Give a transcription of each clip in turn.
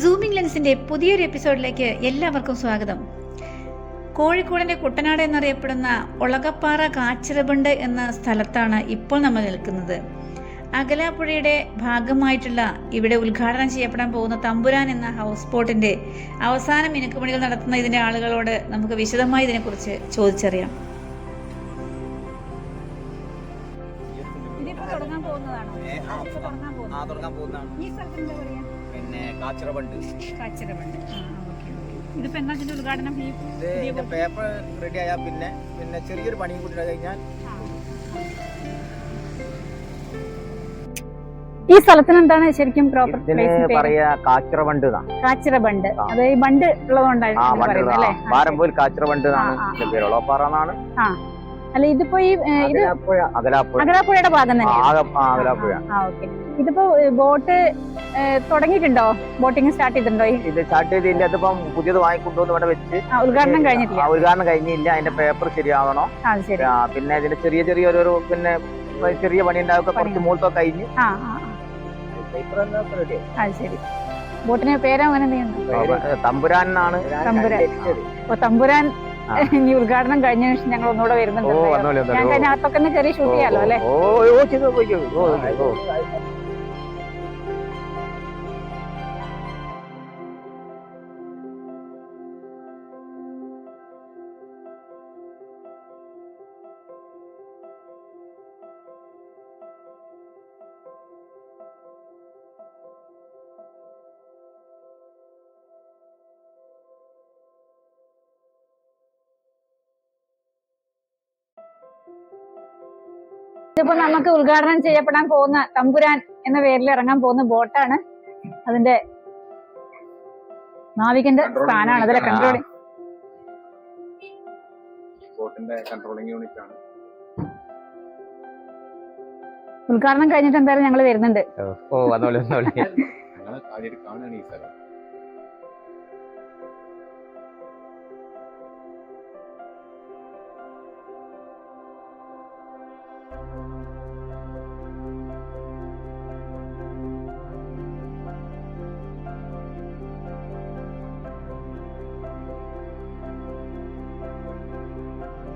Zooming ലെൻസിന്റെ പുതിയൊരു എപ്പിസോഡിലേക്ക് എല്ലാവർക്കും സ്വാഗതം. കോഴിക്കോടിന്റെ കുട്ടനാട് എന്നറിയപ്പെടുന്ന ഒളകപ്പാറ കാച്ചിറബണ്ട് എന്ന സ്ഥലത്താണ് ഇപ്പോൾ നമ്മൾ നിൽക്കുന്നത്. അകലാപ്പുഴയുടെ ഭാഗമായിട്ടുള്ള ഇവിടെ ഉദ്ഘാടനം ചെയ്യപ്പെടാൻ പോകുന്ന തമ്പുരാൻ എന്ന ഹൗസ് ബോട്ടിന്റെ അവസാന മിനുക്കുപണികൾ നടത്തുന്ന ഇതിന്റെ ആളുകളോട് നമുക്ക് വിശദമായി ഇതിനെക്കുറിച്ച് ചോദിച്ചറിയാം. ഇതിപ്പോ എന്താ ഉദ്ഘാടനം? പേപ്പർ റെഡി ആയാൽ പിന്നെ ചെറിയൊരു പണിയും കൂടി കഴിഞ്ഞാൽ ഈ സ്ഥലത്തിന് എന്താണ് ശരിക്കും പ്രോപ്പർ പറയാ? കാച്ചിറബണ്ട്. കാച്ചിറബണ്ട്, അത് ഈ ബണ്ട് ഉള്ളതുകൊണ്ടാണ് പാരമ്പൂർ കാച്ചിറബണ്ട് ഒളകപ്പാറ. അല്ല, ഇതിപ്പോ ഈ ഇത് അകലാപ്പുഴയുടെ ഭാഗം തന്നെ. ഇതിപ്പോ ബോട്ട് തുടങ്ങിയിട്ടുണ്ടോ? ബോട്ടിംഗ് സ്റ്റാർട്ട് ചെയ്തിട്ടുണ്ടോ? ഇത് സ്റ്റാർട്ട് ചെയ്തില്ല. ഇതിപ്പം പുതിയത് വാങ്ങിക്കൊണ്ടുവന്ന് ഇവിടെ വെച്ച് ഉദ്ഘാടനം കഴിഞ്ഞിട്ടില്ല. ഉദ്ഘാടനം കഴിഞ്ഞില്ല. അതിന്റെ പേപ്പർ ശരിയാവണം. പിന്നെ ഇതിന്റെ ചെറിയ ഒരു പിന്നെ ചെറിയ പണി ഉണ്ടാക്കുക. കുറച്ച് മൂലത്തോ കഴിഞ്ഞ് ശരി. ബോട്ടിന് പേരോ അങ്ങനെ തമ്പുരാൻ എന്നാണ്. തമ്പുരാൻ ഇനി ഉദ്ഘാടനം കഴിഞ്ഞ ശേഷം ഞങ്ങൾ ഒന്നുകൂടെ വരുന്നുണ്ട്. ഞാൻ അതിനകത്തൊക്കെ ഒന്ന് കയറി ഷൂട്ട് ചെയ്യാലോ അല്ലെ? ഇതിപ്പോ നമുക്ക് ഉദ്ഘാടനം ചെയ്യപ്പെടാൻ പോകുന്ന തമ്പുരാൻ എന്ന പേരിൽ ഇറങ്ങാൻ പോകുന്ന ബോട്ടാണ്. അതിന്റെ നാവികന്റെ സ്ഥാനാണ് അതിലെ കൺട്രോളിംഗ് യൂണിറ്റ് ആണ്. ഉദ്ഘാടനം കഴിഞ്ഞിട്ട് എന്തായാലും ഞങ്ങൾ വരുന്നുണ്ട്.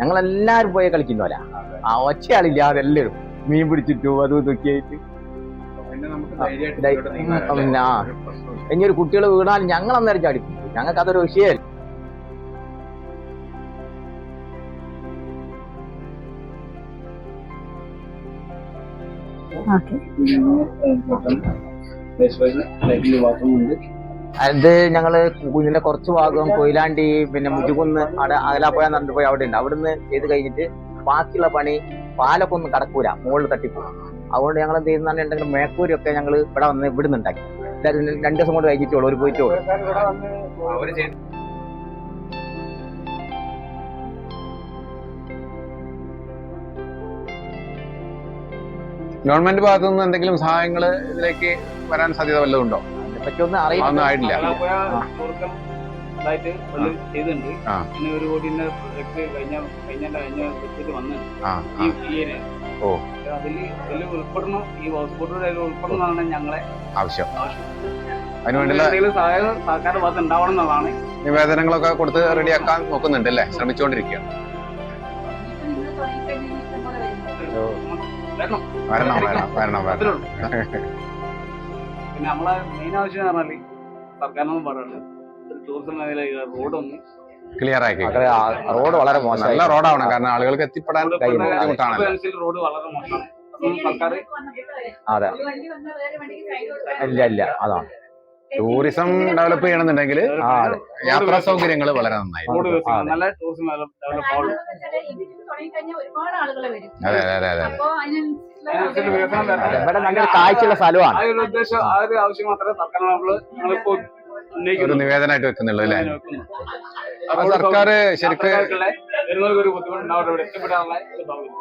ഞങ്ങളെല്ലാരും പോയി കളിക്കുന്നവരാ. ആ ഒച്ചയാളില്ലാതെ എല്ലാവരും മീൻ പിടിച്ചിട്ടു അതും ഇതൊക്കെ ആയിട്ട്. ഇനിയൊരു കുട്ടികൾ വീണാൽ ഞങ്ങൾ അന്നേരം ചാടി. ഞങ്ങൾക്ക് അതൊരു വിഷയമല്ല. അത് ഞങ്ങള് കുഞ്ഞിന്റെ കുറച്ച് ഭാഗം കൊയിലാണ്ടി പിന്നെ മുജുകുന്ന് അവിടെ അകലാപ്പുഴ എന്നിട്ട് പോയി അവിടെ ഉണ്ട്. അവിടുന്ന് ചെയ്ത് കഴിഞ്ഞിട്ട് ബാക്കിയുള്ള പണി പാലൊക്കെ ഒന്നും കടക്കൂല, മുകളിൽ തട്ടിപ്പോകും. അതുകൊണ്ട് ഞങ്ങൾ എന്ത് ചെയ്യുന്നുണ്ടെങ്കിൽ മേക്കൂരൊക്കെ ഞങ്ങൾ ഇവിടെ വന്ന് ഇവിടുന്ന് ഉണ്ടാക്കി. 2 ദിവസം കൊണ്ട് കഴിഞ്ഞിട്ടുള്ളൂ, ഒരു പോയിട്ടുള്ളൂ. ഗവൺമെന്റ് ഭാഗത്തു നിന്ന് എന്തെങ്കിലും സഹായങ്ങൾ ഇതിലേക്ക് വരാൻ സാധ്യത വല്ലതും ഉണ്ടോ? അതിനെപ്പറ്റിയൊന്നും അറിയില്ല. ആയിട്ടില്ല. ചെയ്തിട്ടുണ്ട്. പിന്നെ ഒരു കോടിന്റെ പ്രൊജക്ട് കഴിഞ്ഞ വന്ന് അതിൽ ഉൾപ്പെടണം. ഈ ഹൗസ് ബോട്ടിൽ ഉൾപ്പെടണമെന്നാണ് ഞങ്ങളെ ആവശ്യം. അതിനുവേണ്ടിയുള്ള സർക്കാർ ഭാഗത്ത് ഉണ്ടാവണം എന്നുള്ളതാണ്. നിവേദനങ്ങളൊക്കെ കൊടുത്ത് റെഡിയാക്കാൻ നോക്കുന്നുണ്ട് അല്ലേ? ശ്രമിച്ചുകൊണ്ടിരിക്കുകയാണ്. പിന്നെ നമ്മളെ മെയിൻ ആവശ്യം എന്ന് പറഞ്ഞാല് സർക്കാരിനൊന്നും പറയുന്നത് ടൂറിസം മേഖല റോഡൊന്ന് ക്ലിയർ ആക്കി. റോഡ് വളരെ മോശം. നല്ല റോഡാവണം, കാരണം ആളുകൾക്ക് എത്തിപ്പെടാൻ ബുദ്ധിമുട്ടാണ്. റോഡ് വളരെ മോശമാണ്. സർക്കാർ അതെ ഇല്ല അതാണ് ടൂറിസം ഡെവലപ്പ് ചെയ്യണമെന്നുണ്ടെങ്കിൽ യാത്രാ സൗകര്യങ്ങൾ വളരെ നന്നായി. റോഡ് നല്ല ടൂറിസം ഡെവലപ്പ് ആവുള്ളൂ. ഒരുപാട് ആളുകൾ വരും. അതെ അതെ അതെ അപ്പൊ അതിനനുസരിച്ച് വികസനം വരണം. ഇവിടെ നല്ലൊരു കാഴ്ചയുള്ള സ്ഥലമാണ്. ആ ഒരു ഉദ്ദേശം, ആ ഒരു ആവശ്യം മാത്രമേ സർക്കാർ ഞങ്ങളിപ്പോ ഒരു ഉന്നയിക്കുന്നു. നിവേദനമായിട്ട് വെക്കുന്നുള്ളൂ അല്ലേ? അപ്പോൾ സർക്കാർ ശരിക്കും വരുന്നവർക്ക് ഒരു ബുദ്ധിമുട്ടുണ്ടാവും ഇവിടെ എത്തിപ്പെടാനുള്ള ഒരു സൗകര്യം.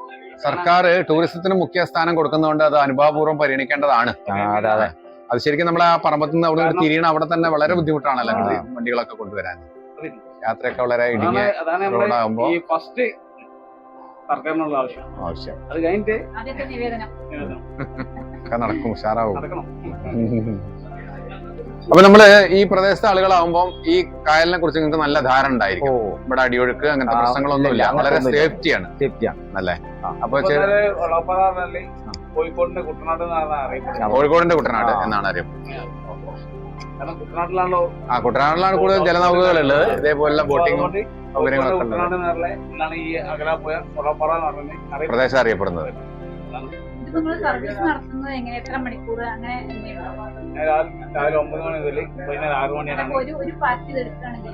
സർക്കാർ ടൂറിസത്തിന് മുഖ്യ സ്ഥാനം കൊടുക്കുന്നതുകൊണ്ട് അത് അനുഭാവപൂർവ്വം പരിഗണിക്കേണ്ടതാണ്. അതെ അതെ. അത് ശരിക്കും നമ്മളെ ആ പറമ്പത്ത് നിന്ന് അവിടെ തിരിയണം, അവിടെ തന്നെ വളരെ ബുദ്ധിമുട്ടാണല്ലോ വണ്ടികളൊക്കെ കൊണ്ടുവരാൻ. യാത്രയൊക്കെ വളരെ ഇടുങ്ങിയ അതാണ് നമ്മുടെ റോഡാകുമ്പോ ഈ ഫസ്റ്റ് സർക്കാരിനുള്ള ആവശ്യം. അത് കഴിഞ്ഞിട്ട് നിവേദനം ഒക്കെ നടക്കും, ഉഷാറാവും. നടക്കണം. അപ്പൊ നമ്മള് ഈ പ്രദേശത്തെ ആളുകളാവുമ്പോൾ ഈ കായലിനെ കുറിച്ച് നിങ്ങൾക്ക് നല്ല ധാരണ ഉണ്ടായിരിക്കും. ഇവിടെ അടിയൊഴുക്ക് അങ്ങനത്തെ പ്രശ്നങ്ങളൊന്നുമില്ല, വളരെ സേഫ്റ്റിയാണ് അല്ലേ? അപ്പൊ കോഴിക്കോടിന്റെ കുട്ടനാട് എന്നാണ് അറിയപ്പെടുന്നത്. കോഴിക്കോടിന്റെ കുട്ടനാട് എന്നാണ് അറിയപ്പെടുന്നത്. കാരണം കുട്ടനാട്ടിലാണല്ലോ കുട്ടനാട്ടിലാണ് കൂടുതൽ ജലനൗകകൾ ഉള്ളത്. ഇതേപോലുള്ള ബോട്ടിങ്ങും സൗകര്യങ്ങളൊക്കെ ഉള്ളത് കുട്ടനാട് എന്നാണ് ഈ അകലാപ്പുഴ കൊളപ്പാറ എന്ന് പറയുന്നത് പ്രദേശം അറിയപ്പെടുന്നത്. സർവീസ് നടത്തുന്നത് എങ്ങനെ, എത്ര മണിക്കൂർ അങ്ങനെ രാവിലെ 9 മണി മുതൽ വൈകുന്നേരം 6 മണി വരെ ഒരു പാർട്ടി എടുക്കുകയാണെങ്കിൽ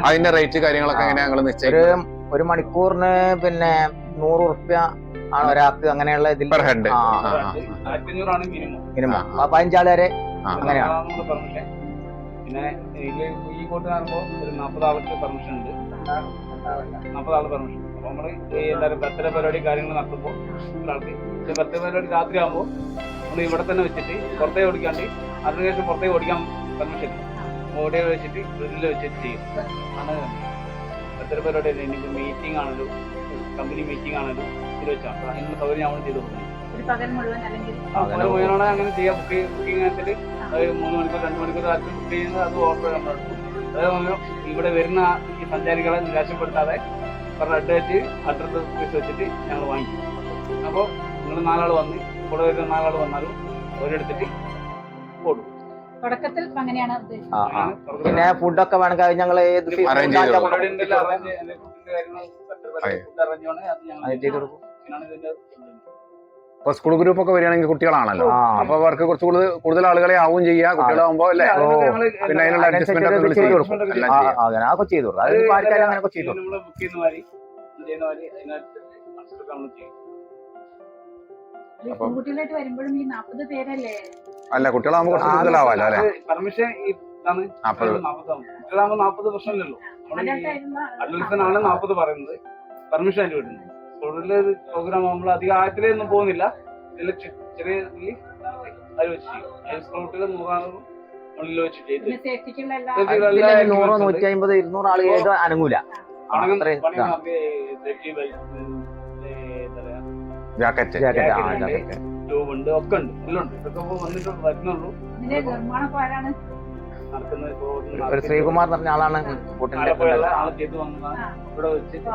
അതിന്റെ റേറ്റ് കാര്യങ്ങളൊക്കെ എങ്ങനെയാ നിങ്ങൾ നിശ്ചയിക്കുന്നത്? ഒരു മണിക്കൂറിന് പിന്നെ 100 ഉറുപ്യ ആണ് ഒരാൾക്ക്. അങ്ങനെയുള്ള ഇതിൽ പെർ ഹെഡ് 1500 മിനിമം 15 ആള് വരെ അങ്ങനെയാണ്. പിന്നെ ഈ കൂട്ടിനാകുമ്പോ ഒരു 40 ആൾക്ക് പെർമിഷൻ ഉണ്ട്. 40 ആള് പെർമിഷൻ. അപ്പൊ നമ്മള് ഈ എല്ലാവരും ബർത്ത്ഡേ പരിപാടി കാര്യങ്ങൾ നടത്തുമ്പോൾ ഒരാൾക്ക് ബർത്ത്ഡേ പരിപാടി രാത്രി ആകുമ്പോൾ നമ്മൾ ഇവിടെ തന്നെ വെച്ചിട്ട് പുറത്തേക്ക് ഓടിക്കാണ്ട് അതിനുശേഷം പുറത്തേക്ക് ഓടിക്കാൻ പെർമിഷൻ ഓടിയെ വെച്ചിട്ട് ഗ്രില്ലിൽ വെച്ചിട്ട് ചെയ്യും. അങ്ങനെ ബർത്ത്ഡേ പരിപാടി ഇനിയിപ്പോൾ മീറ്റിംഗ് ആണല്ലോ, കമ്പനി മീറ്റിംഗ് ആണല്ലോ, ഇത് വെച്ചാൽ അതിനുള്ള സൗകര്യം നമ്മൾ ചെയ്തു കൊടുക്കുന്നത്. മുഴുവനോടെ അങ്ങനെ ചെയ്യാം. ബുക്കിംഗ് അനുസരിച്ച് 3 മണിക്കൂർ 2 മണിക്കൂർ ആദ്യം ബുക്ക് ചെയ്യുന്നത് അത് ഓർഡർ നമ്മളെടുക്കും. അതേപോലെ ഇവിടെ വരുന്ന ഈ സഞ്ചാരികളെ നിരാശപ്പെടുത്താതെ അഡ്രസ് വെച്ചിട്ട് ഞങ്ങൾ വാങ്ങിക്കും. അപ്പോൾ നിങ്ങൾ 4 ആൾ വന്ന് ഇവിടെ വരുന്ന 4 ആൾ വന്നാലും അവരെടുത്തിട്ട് കൊടുക്കും. തുടക്കത്തിൽ അങ്ങനെയാണ്. പിന്നെ ഫുഡൊക്കെ വേണമെങ്കിൽ ഞങ്ങള് ഇപ്പൊ സ്കൂൾ ഗ്രൂപ്പ് ഒക്കെ വരികയാണെങ്കിൽ കുട്ടികളാണല്ലോ, അപ്പൊ അവർക്ക് കുറച്ച് കൂടുതൽ ആളുകളെ ആവും ചെയ്യുക. കുട്ടികളാവുമ്പോ അല്ലേ, പിന്നെ അതിനുള്ള അഡ്ജസ്റ്റ്മെന്റ് ഒക്കെ ചെയ്തു കൊടുക്കും. അങ്ങനെയൊക്കെ ചെയ്തു കൊടുക്കും. അത് അങ്ങനെയൊക്കെ ചെയ്തു കൊടുക്കും. അല്ല, കുട്ടികളാകുമ്പോ കുറച്ച് കൂടുതലാവാലോ അല്ലെ? പെർമിഷൻ ഇതാണ് 40. 40 പ്രശ്നമില്ലല്ലോ. അഡൽസനാണ് 40 പറയുന്നത്, പെർമിഷൻ അതിന് വിടുന്നത്. കൂടുതൽ പ്രോഗ്രാം ആകുമ്പോൾ അധികം ആഴത്തിലൊന്നും പോകുന്നില്ല. ഇതിൽ ചെറിയ അത് വെച്ച് ചെയ്യും. സ്കൂട്ടിൽ 100 ഉള്ളിൽ വെച്ച് ചെയ്ത് 100, 150, 200 ആള് ചെയ്ത് അനങ്ങൂല. ജാക്കറ്റ് ട്യൂബ് ഉണ്ട്, ഒക്കെ ഉണ്ട്, എല്ലാം ഉണ്ട്. ഇതൊക്കെ വന്നിട്ട് വരുന്നുള്ളൂ. ഒരു ശ്രീകുമാർ എന്ന് പറഞ്ഞ ആളാണ് ആളെ ചെയ്ത് വന്നതാണ്. ഇവിടെ വെച്ചിട്ട്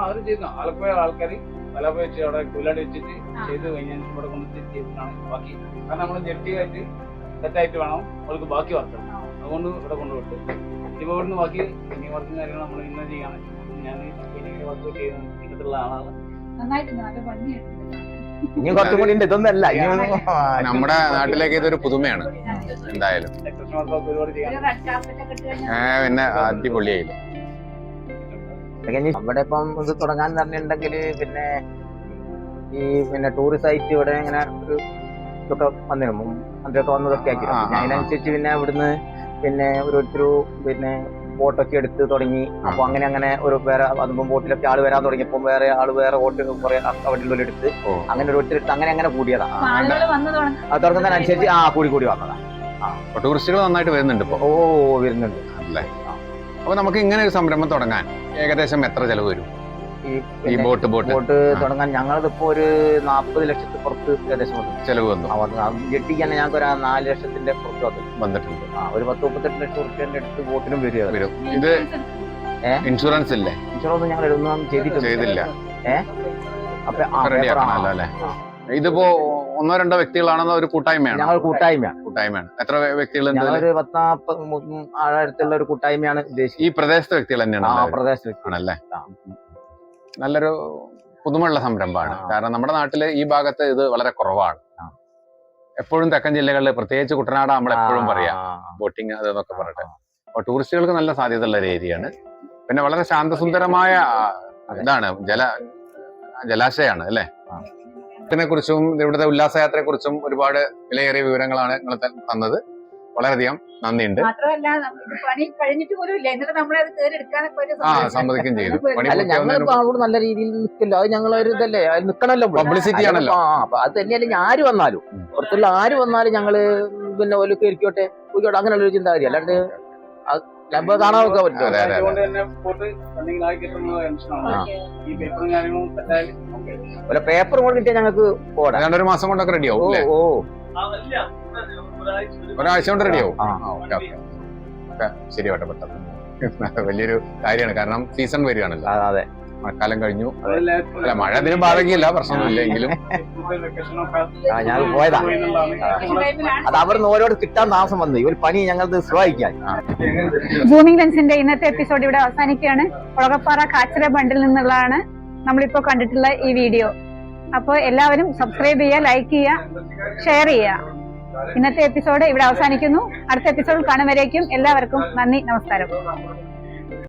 അവര് ചെയ്തു. ആലപ്പുഴ ആൾക്കാർ വല വെച്ച് അവിടെ കുലാടി വെച്ചിട്ട് ചെയ്ത് കഴിഞ്ഞാൽ ഇവിടെ കൊണ്ടുവച്ച് ചെയ്തിട്ടാണ് ബാക്കി. കാരണം നമ്മള് ജെട്ടിയായിട്ട് സെറ്റായിട്ട് വേണം അവർക്ക് ബാക്കി വർക്ക്. അതുകൊണ്ട് ഇവിടെ കൊണ്ടുപോയിട്ട് ഇപ്പൊ ഇവിടുന്ന് ബാക്കി പെയിന്റിംഗ് വർക്കും കാര്യങ്ങളും നമ്മൾ ഇന്ന് ചെയ്യാണ്. ഞാൻ പെയിന്റിംഗ് വർക്ക് ചെയ്യുന്ന ഇങ്ങനത്തുള്ള ആളാണ്. ഇനി കുറച്ചും കൂടി ഉണ്ട്. ഇതൊന്നല്ല, നമ്മുടെ നാട്ടിലേക്ക് ഇതൊരു പുതുമയാണ് എന്തായാലും. പിന്നെ അടിപൊളിയായില്ല. അവിടെ ഇപ്പം ഇത് തുടങ്ങാൻ പറഞ്ഞിട്ടുണ്ടെങ്കിൽ പിന്നെ ടൂറിസ്റ്റ് സൈറ്റ് ഇവിടെ ഇങ്ങനെ ഒരു ഇതൊക്കെ വന്നിരുന്നു, അതിലൊക്കെ വന്നതൊക്കെ ആക്കി. അതിനനുസരിച്ച് പിന്നെ ഇവിടുന്ന് പിന്നെ ഓരോരുത്തരും ബോട്ടൊക്കെ എടുത്ത് തുടങ്ങി. അപ്പൊ അങ്ങനെ ഒരു വേറെ അതുമ്പോ ബോട്ടിലൊക്കെ ആള് വരാൻ തുടങ്ങിയപ്പോ വേറെ ആള് വേറെ ബോട്ട് കുറെ അവിടെ എടുത്ത് അങ്ങനെ ഓരോരുത്തരെടുത്ത് അങ്ങനെ കൂടിയതാണ്. അത് തുടങ്ങുന്നതിനനുസരിച്ച് കൂടി വന്നതാ. ടൂറിസ്റ്റുകൾ നന്നായിട്ട് വരുന്നുണ്ട് ഇപ്പൊ. വരുന്നുണ്ട് അല്ലേ? അപ്പൊ നമുക്ക് ഇങ്ങനെ ഒരു സംരംഭം തുടങ്ങാൻ ഏകദേശം എത്ര ചെലവ് വരും? ഈ ബോട്ട് തുടങ്ങാൻ ഞങ്ങളിപ്പോ ഒരു 40 ലക്ഷത്തിന് പുറത്ത് ഏകദേശം ചെലവ് വന്നു. ജെട്ടിക്ക് തന്നെ ഞങ്ങൾക്ക് ഒരു 4 ലക്ഷത്തിന്റെ പുറത്ത് വന്നിട്ടുണ്ട്. ഒരു 10-38 ലക്ഷം റുപ്യന്റെ അടുത്ത് ബോട്ടിനും വരും. ഇത് ഇൻഷുറൻസ് ഇല്ലേ? ഇൻഷുറൻസ് ഞങ്ങൾ ഒന്നും ചെയ്തില്ല. അപ്പൊ റെഡിയാക്കണല്ലോ അല്ലെ? ഇതിപ്പോ 1-2 വ്യക്തികളാണെന്നോ ഒരു കൂട്ടായ്മയാണ്? ഞങ്ങൾ കൂട്ടായ്മയാണ്. എത്ര വ്യക്തികൾ? ഞങ്ങളൊരു 10-40 ആഴത്തുള്ള ഒരു കൂട്ടായ്മയാണ് ഉദ്ദേശിച്ചത്. ഈ പ്രദേശത്തെ വ്യക്തികൾ തന്നെയാണ്? പ്രദേശത്തെ ആണല്ലേ? നല്ലൊരു പുതുമയുള്ള സംരംഭമാണ്. കാരണം നമ്മുടെ നാട്ടില് ഈ ഭാഗത്ത് ഇത് വളരെ കുറവാണ്. എപ്പോഴും തെക്കൻ ജില്ലകളിൽ പ്രത്യേകിച്ച് കുട്ടനാട് നമ്മൾ എപ്പോഴും പറയാം ബോട്ടിങ് അതെന്നൊക്കെ പറഞ്ഞിട്ട്. അപ്പൊ ടൂറിസ്റ്റുകൾക്ക് നല്ല സാധ്യതയുള്ള ഒരു ഏരിയയാണ്. പിന്നെ വളരെ ശാന്തസുന്ദരമായ ഇതാണ് ജലാശയമാണ് അല്ലെ. ഇതിനെ കുറിച്ചും ഇവിടുത്തെ ഉല്ലാസയാത്രയെ കുറിച്ചും ഒരുപാട് വിലയേറിയ വിവരങ്ങളാണ് നിങ്ങൾ തന്നത്. വളരെയധികം നന്ദിയുണ്ട്. മാത്രമല്ല പണി കഴിഞ്ഞിട്ട് പോലും ഇല്ല, എന്നിട്ട് നമ്മളത് കയറി എടുക്കാനൊക്കെ സമ്മതിക്കും ചെയ്തു. അല്ല ഞങ്ങളിപ്പോ അവിടെ നല്ല രീതിയിൽ നിൽക്കില്ല, അത് ഞങ്ങളൊരു ഇതല്ലേ, അത് നിക്കണല്ലോ, പബ്ലിസിറ്റി ആണല്ലോ. അത് തന്നെയല്ലേ ആര് വന്നാലും, പുറത്തുള്ള ആര് വന്നാലും ഞങ്ങള് പിന്നെ ഒരു കയറിക്കോട്ടെ പോയിക്കോട്ടെ അങ്ങനെയുള്ള ഒരു ചിന്താഗതി. അല്ലാണ്ട് ലംബ കാണാനൊക്കെ പറ്റും. അതുകൊണ്ട് തന്നെ ബോട്ട് റണ്ണിംഗ് ആയി കിട്ടുന്നത് ടെൻഷനാണ്. ഈ പേപ്പറും കാര്യങ്ങളും സെറ്റായാലും ഒരു പേപ്പർ കൂടെ കിട്ടിയാൽ ഞങ്ങൾക്ക് പോടാം. 2 മാസം കൊണ്ടൊക്കെ റെഡിയാവും. ഒരാഴ്ച കൊണ്ട് റെഡിയാവും. ശരി വട്ടെ, പെട്ടെന്ന് വലിയൊരു കാര്യമാണ്. കാരണം സീസൺ വരികയാണല്ലോ. അതെ, മഴക്കാലം കഴിഞ്ഞു. അല്ല, മഴ അതിന് ബാധകമില്ല, പ്രശ്നമൊന്നുമില്ല. എങ്കിലും ഞാൻ പോയതാ. അത് അവിടുന്ന് ഓരോട് കിട്ടാൻ താമസം വന്നു. ഇവർ പണി ഞങ്ങൾക്ക് സഹായിക്കാൻ. സൂമിംഗ് ലെൻസിന്റെ ഇന്നത്തെ എപ്പിസോഡ് ഇവിടെ അവസാനിക്കുകയാണ്. ഒളകപ്പാറ കാച്ചിര ബണ്ടിൽ നിന്നുള്ളതാണ് നമ്മളിപ്പോ കണ്ടിട്ടുള്ള ഈ വീഡിയോ. അപ്പോൾ എല്ലാവരും സബ്സ്ക്രൈബ് ചെയ്യുക, ലൈക്ക് ചെയ്യുക, ഷെയർ ചെയ്യുക. ഇന്നത്തെ എപ്പിസോഡ് ഇവിടെ അവസാനിക്കുന്നു. അടുത്ത എപ്പിസോഡ് കാണും വരേക്കും എല്ലാവർക്കും നന്ദി, നമസ്കാരം.